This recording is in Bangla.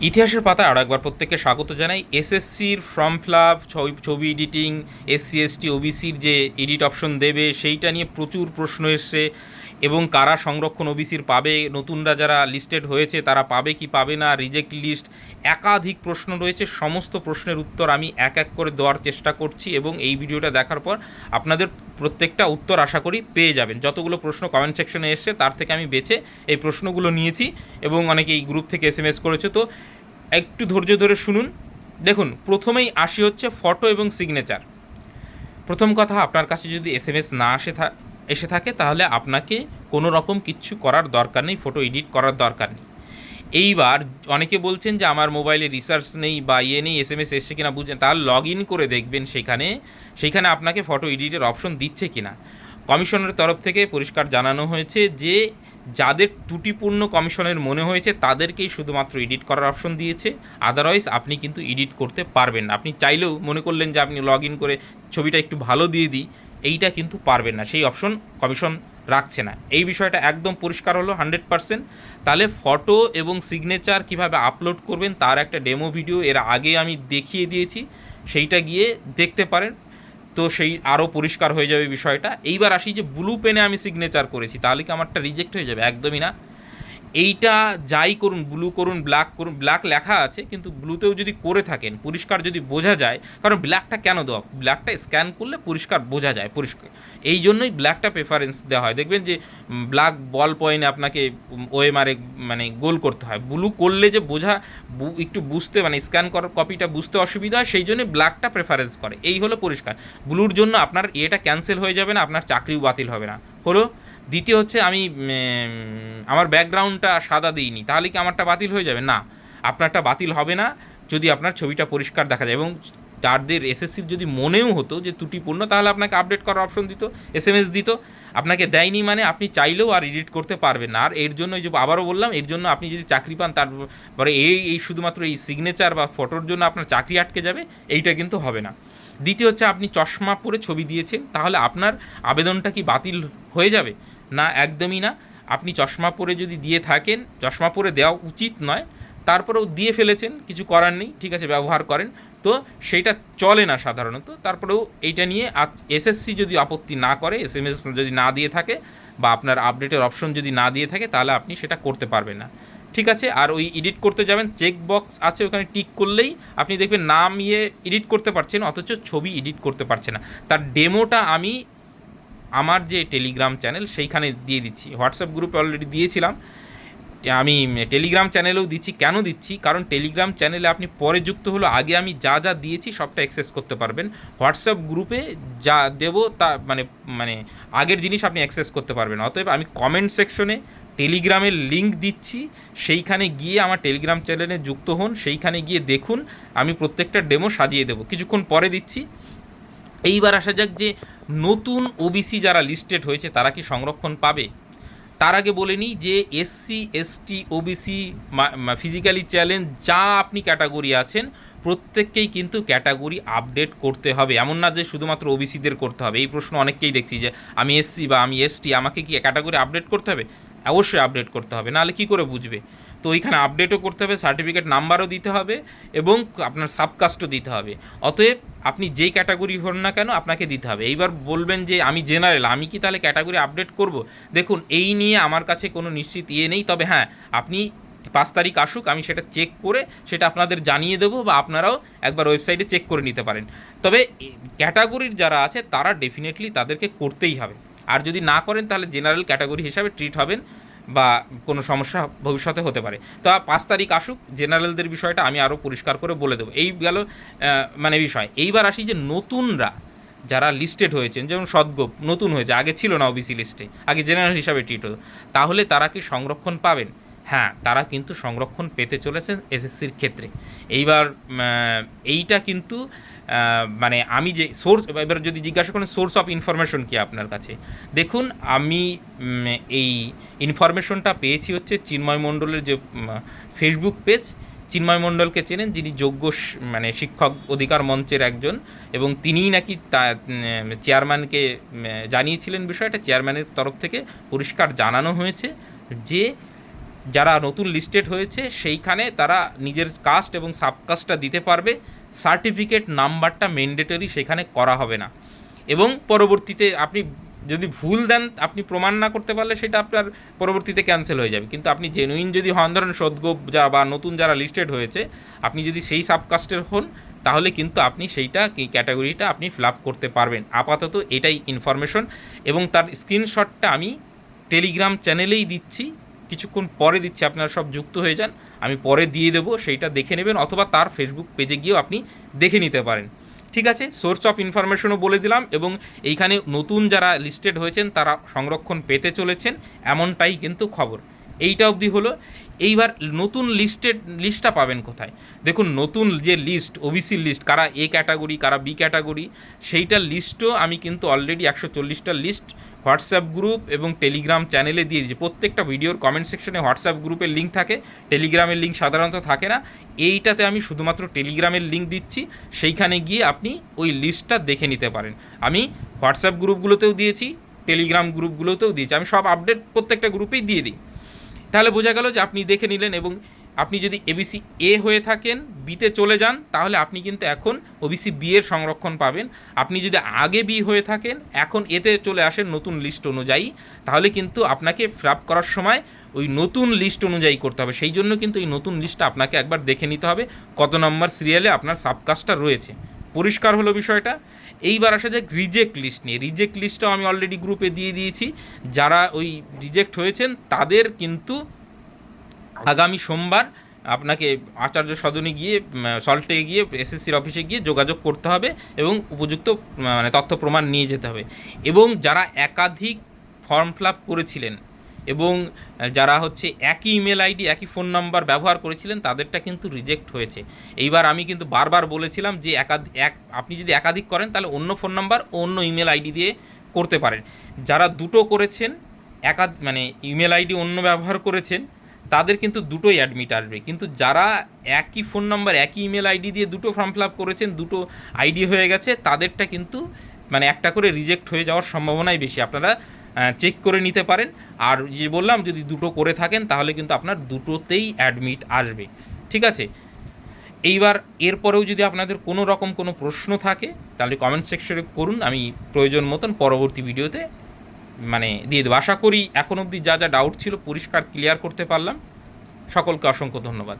ইতিহাসের পাতায় আরও একবার প্রত্যেককে স্বাগত জানাই। এসএসসির ফর্ম ফিল আপ, ছবি এডিটিং, এসসি এসটি ওবিসির যে এডিট অপশন দেবে সেইটা নিয়ে প্রচুর প্রশ্ন এসছে, এবং কারা সংরক্ষণ ওবিসির পাবে, নতুনরা যারা লিস্টেড হয়েছে তারা পাবে কি পাবে না, রিজেক্ট লিস্ট, একাধিক প্রশ্ন রয়েছে। সমস্ত প্রশ্নের উত্তর আমি এক এক করে দেওয়ার চেষ্টা করছি, এবং এই ভিডিওটা দেখার পর আপনাদের প্রত্যেকটা উত্তর আশা করি পেয়ে যাবেন। যতগুলো প্রশ্ন কমেন্ট সেকশনে এসছে তার থেকে আমি বেছে এই প্রশ্নগুলো নিয়েছি, এবং অনেকে এই গ্রুপ থেকে এসএমএস করেছে, তো একটু ধৈর্য ধরে শুনুন। দেখুন, প্রথমেই আসি হচ্ছে ফটো এবং সিগনেচার। প্রথম কথা, আপনার কাছে যদি এসএমএস না এসে থাকে তাহলে আপনাকে কোনো রকম কিচ্ছু করার দরকার নেই, ফটো এডিট করার দরকার নেই। এইবার অনেকে বলছেন যে আমার মোবাইলে রিসার্চ নেই বা নেই, এসএমএস এসছে কিনা বুঝছেন, তাহলে লগ ইন করে দেখবেন সেইখানে আপনাকে ফটো এডিটের অপশন দিচ্ছে কিনা। কমিশনের তরফ থেকে পরিষ্কার জানানো হয়েছে যে যাদের ত্রুটিপূর্ণ কমিশনের মনে হয়েছে তাদেরকেই শুধুমাত্র এডিট করার অপশন দিয়েছে, আদারওয়াইজ আপনি কিন্তু এডিট করতে পারবেন না। আপনি চাইলেও মনে করলেন যে আপনি লগ ইন করে ছবিটা একটু ভালো দিয়ে দিই, এইটা কিন্তু পারবেন না, সেই অপশন কমিশন রাখছে না। এই বিষয়টা একদম পরিষ্কার হলো 100%। তাহলে ফটো এবং সিগনেচার কিভাবে আপলোড করবেন তার একটা ডেমো ভিডিও এর আগে আমি দেখিয়ে দিয়েছি, সেইটা গিয়ে দেখতে পারেন, তো সেই আরও পরিষ্কার হয়ে যাবে বিষয়টা। এইবার আসি যে ব্লু পেনে আমি সিগনেচার করেছি, তাহলে কি আমারটা রিজেক্ট হয়ে যাবে? একদমই না। এইটা যাই করুন, ব্লু করুন, ব্ল্যাক করুন, ব্ল্যাক লেখা আছে কিন্তু ব্লুতেও যদি করে থাকেন, পরিষ্কার যদি বোঝা যায়, কারণ ব্ল্যাকটা কেন দেওয়া, ব্ল্যাকটা স্ক্যান করলে পরিষ্কার বোঝা যায়, পরিষ্কার, এই জন্যই ব্ল্যাকটা প্রেফারেন্স দেওয়া হয়। দেখবেন যে ব্ল্যাক বল পয়েন্টে আপনাকে ওএমআরে মানে গোল করতে হয়, ব্লু করলে যে বোঝা একটু বুঝতে মানে স্ক্যান করার কপিটা বুঝতে অসুবিধা হয়, সেই জন্য ব্ল্যাকটা প্রেফারেন্স করে, এই হলো পরিষ্কার। ব্লুর জন্য আপনার এটা ক্যান্সেল হয়ে যাবে না, আপনার চাকরিও বাতিল হবে না, হলো। দ্বিতীয় হচ্ছে আমি আমার ব্যাকগ্রাউন্ডটা সাদা দিইনি, তাহলে কি আমারটা বাতিল হয়ে যাবে? না, আপনারটা বাতিল হবে না যদি আপনার ছবিটা পরিষ্কার দেখা যায়। এবং যাদের এসএসসির যদি মনেও হতো যে ত্রুটিপূর্ণ, তাহলে আপনাকে আপডেট করার অপশন দিত, এসএমএস দিত। আপনাকে দেয়নি মানে আপনি চাইলেও আর এডিট করতে পারবেন না। আর এর জন্য যে আবারও বললাম, এর জন্য আপনি যদি চাকরি পান তারপরে এই শুধুমাত্র এই সিগনেচার বা ফটোর জন্য আপনার চাকরি আটকে যাবে, এইটা কিন্তু হবে না। দ্বিতীয় হচ্ছে, আপনি চশমা পরে ছবি দিয়েছেন, তাহলে আপনার আবেদনটা কি বাতিল হয়ে যাবে? না, একদমই না। আপনি চশমা পরে যদি দিয়ে থাকেন, চশমা পরে দেওয়া উচিত নয়, তারপরেও দিয়ে ফেলেছেন, কিছু করার নেই, ঠিক আছে, ব্যবহার করেন, তো সেইটা চলে না সাধারণত। তারপরেও এইটা নিয়ে এসএসসি যদি আপত্তি না করে, এসএমএস যদি না দিয়ে থাকে বা আপনার আপডেটের অপশন যদি না দিয়ে থাকে, তাহলে আপনি সেটা করতে পারবেন না, ঠিক আছে। আর ওই এডিট করতে যাবেন, চেক বক্স আছে ওখানে টিক করলেই আপনি দেখবেন নাম এডিট করতে পারছেন, অথচ ছবি এডিট করতে পারছে না। তার ডেমোটা আমি আমার যে টেলিগ্রাম চ্যানেল সেইখানে দিয়ে দিচ্ছি, হোয়াটসঅ্যাপ গ্রুপে অলরেডি দিয়েছিলাম, আমি টেলিগ্রাম চ্যানেলেও দিচ্ছি। কেন দিচ্ছি? কারণ টেলিগ্রাম চ্যানেলে আপনি পরে যুক্ত হলো, আগে আমি যা যা দিয়েছি সবটা অ্যাক্সেস করতে পারবেন। হোয়াটসঅ্যাপ গ্রুপে যা দেবো তা মানে মানে আগের জিনিস আপনি অ্যাক্সেস করতে পারবেন। অতএব আমি কমেন্ট সেকশনে টেলিগ্রামের লিঙ্ক দিচ্ছি, সেইখানে গিয়ে আমার টেলিগ্রাম চ্যানেলে যুক্ত হন, সেইখানে গিয়ে দেখুন, আমি প্রত্যেকটা ডেমো সাজিয়ে দেবো, কিছুক্ষণ পরে দিচ্ছি। এইবার আসা যাক যে নতুন ওবিসি যারা লিস্টেড হয়েছে তারা কি সংরক্ষণ পাবে। তার আগে বলে নিই যে SC ST OBC physically challenge যা আপনি ক্যাটাগরি আছেন, প্রত্যেককেই কিন্তু ক্যাটাগরি আপডেট করতে হবে। এমন না যে শুধুমাত্র ওবিসিদের করতে হবে। এই প্রশ্ন অনেককেই দেখছি যে আমি এসসি বা আমি এসটি, আমাকে কি ক্যাটাগরি আপডেট করতে হবে? অবশ্যই আপডেট করতে হবে, নাহলে কী করে বুঝবে? তো ওইখানে আপডেটও করতে হবে, সার্টিফিকেট নাম্বারও দিতে হবে, এবং আপনার সাবকাস্টও দিতে হবে। অতএব আপনি যেই ক্যাটাগরি হন না কেন আপনাকে দিতে হবে। এইবার বলবেন যে আমি জেনারেল, আমি কি তাহলে ক্যাটাগরি আপডেট করব? দেখুন, এই নিয়ে আমার কাছে কোনো নিশ্চিত নেই, তবে হ্যাঁ, আপনি 5 তারিখ আসুক, আমি সেটা চেক করে সেটা আপনাদের জানিয়ে দেবো, বা আপনারাও একবার ওয়েবসাইটে চেক করে নিতে পারেন। তবে ক্যাটাগরির যারা আছে তারা ডেফিনেটলি তাদেরকে করতেই হবে, আর যদি না করেন তাহলে জেনারেল ক্যাটাগরি হিসাবে ট্রিট হবেন, বা কোনো সমস্যা ভবিষ্যতে হতে পারে। তো 5 তারিখ আসুক, জেনারেলদের বিষয়টা আমি আরও পরিষ্কার করে বলে দেবো। এই গেল মানে বিষয়। এইবার আসি যে নতুনরা যারা লিস্টেড হয়েছেন, যেমন সদ্গোপ নতুন হয়েছে, আগে ছিল না ওবিসি লিস্টে, আগে জেনারেল হিসাবে ট্রিট হতো, তাহলে তারা কি সংরক্ষণ পাবেন? হ্যাঁ, তারা কিন্তু সংরক্ষণ পেতে চলেছেন এসএসসির ক্ষেত্রে। এইবার এইটা কিন্তু মানে আমি যে সোর্স, এবার যদি জিজ্ঞাসা করেন সোর্স অফ ইনফরমেশন কি আপনার কাছে, দেখুন আমি এই ইনফরমেশনটা পেয়েছি হচ্ছে চিন্ময় মণ্ডলের যে ফেসবুক পেজ। চিন্ময় মণ্ডলকে চেনেন, যিনি যোগ্য মানে শিক্ষক অধিকার মঞ্চের একজন, এবং তিনিই নাকি চেয়ারম্যানকে জানিয়েছিলেন বিষয়টা। চেয়ারম্যানের তরফ থেকে পরিষ্কার জানানো হয়েছে যে যারা নতুন লিস্টেড হয়েছে সেইখানে তারা নিজের কাস্ট এবং সাবকাস্টটা দিতে পারবে, সার্টিফিকেট নাম্বারটা ম্যান্ডেটরি সেখানে করা হবে না। এবং পরবর্তীতে আপনি যদি ভুল দেন, আপনি প্রমাণ না করতে পারলে সেটা আপনার পরবর্তীতে ক্যান্সেল হয়ে যাবে। কিন্তু আপনি জেনুইন যদি হন, ধরেন সদ্যোগ যা বা নতুন যারা লিস্টেড হয়েছে, আপনি যদি সেই সাবকাস্টের হন, তাহলে কিন্তু আপনি সেইটা এই ক্যাটাগরিটা আপনি ফিল আপ করতে পারবেন। আপাতত এটাই ইনফরমেশন, এবং তার স্ক্রিনশটটা আমি টেলিগ্রাম চ্যানেলেই দিচ্ছি, কিছুক্ষণ পরে দিচ্ছি, আপনারা সব যুক্ত হয়ে যান, আমি পরে দিয়ে দেবো, সেইটা দেখে নেবেন, অথবা তার ফেসবুক পেজে গিয়েও আপনি দেখে নিতে পারেন। ঠিক আছে, সোর্স অফ ইনফরমেশনও বলে দিলাম, এবং এইখানে নতুন যারা লিস্টেড হয়েছেন তারা সংরক্ষণ পেতে চলেছেন, এমনটাই কিন্তু খবর। এইটা অবধি হলো। এইবার নতুন লিস্টটা পাবেন কোথায়? দেখুন, নতুন যে লিস্ট, ওবিসি লিস্ট, কারা এ ক্যাটাগরি কারা বি ক্যাটাগরি, সেইটার লিস্টও আমি কিন্তু অলরেডি 140টা লিস্ট হোয়াটসঅ্যাপ গ্রুপ এবং টেলিগ্রাম চ্যানেলে দিয়ে দিয়েছি। প্রত্যেকটা ভিডিওর কমেন্ট সেকশনে হোয়াটসঅ্যাপ গ্রুপের লিঙ্ক থাকে, টেলিগ্রামের লিঙ্ক সাধারণত থাকে না। এইটাতে আমি শুধুমাত্র টেলিগ্রামের লিঙ্ক দিচ্ছি, সেইখানে গিয়ে আপনি ওই লিস্টটা দেখে নিতে পারেন। আমি হোয়াটসঅ্যাপ গ্রুপগুলোতেও দিয়েছি, টেলিগ্রাম গ্রুপগুলোতেও দিয়েছি, আমি সব আপডেট প্রত্যেকটা গ্রুপেই দিয়ে দিই। তাহলে বোঝা গেল যে আপনি দেখে নিলেন। এবং আপনি যদি এবিসি এ হয়ে থাকেন, বিতে চলে যান, তাহলে আপনি কিন্তু এখন ওবিসি বি এর সংরক্ষণ পাবেন। আপনি যদি আগে বি হয়ে থাকেন, এখন এতে চলে আসেন নতুন লিস্ট অনুযায়ী, তাহলে কিন্তু আপনাকে ফিল আপ করার সময় ওই নতুন লিস্ট অনুযায়ী করতে হবে। সেই জন্য কিন্তু এই নতুন লিস্টটা আপনাকে একবার দেখে নিতে হবে কত নম্বর সিরিয়ালে আপনার সাবকাস্টটা রয়েছে। পরিষ্কার হলো বিষয়টা। এইবার আসা যায় রিজেক্ট লিস্ট নিয়ে। রিজেক্ট লিস্টটাও আমি অলরেডি গ্রুপে দিয়ে দিয়েছি। যারা ওই রিজেক্ট হয়েছেন তাদের কিন্তু আগামী সোমবার আপনাকে আচার্য সদনে গিয়ে, সল্টে গিয়ে, এসএসসির অফিসে গিয়ে যোগাযোগ করতে হবে এবং উপযুক্ত মানে তথ্য প্রমাণ নিয়ে যেতে হবে। এবং যারা একাধিক ফর্ম ফিল আপ করেছিলেন এবং যারা হচ্ছে একই ইমেল আইডি একই ফোন নাম্বার ব্যবহার করেছিলেন, তাদেরটা কিন্তু রিজেক্ট হয়েছে। এইবার আমি কিন্তু বারবার বলেছিলাম যে আপনি যদি একাধিক করেন তাহলে অন্য ফোন নাম্বার ও অন্য ইমেল আইডি দিয়ে করতে পারেন। যারা দুটো করেছেন, মানে ইমেল আইডি অন্য ব্যবহার করেছেন, তাদের কিন্তু দুটোই অ্যাডমিট আসবে। কিন্তু যারা একই ফোন নাম্বার একই ইমেল আইডি দিয়ে দুটো ফর্ম ফিল আপ করেছেন, দুটো আইডি হয়ে গেছে, তাদেরটা কিন্তু মানে একটা করে রিজেক্ট হয়ে যাওয়ার সম্ভাবনাই বেশি। আপনারা চেক করে নিতে পারেন। আর যে বললাম, যদি দুটো করে থাকেন তাহলে কিন্তু আপনার দুটোতেই অ্যাডমিট আসবে। ঠিক আছে, এইবার এরপরেও যদি আপনাদের কোনো রকম কোনো প্রশ্ন থাকে তাহলে কমেন্ট সেকশনে করুন, আমি প্রয়োজন মতন পরবর্তী ভিডিওতে মানে দিয়ে দেবো। আশা করি এখন অবধি যা যা ডাউট ছিল পরিষ্কার ক্লিয়ার করতে পারলাম। সকলকে অসংখ্য ধন্যবাদ।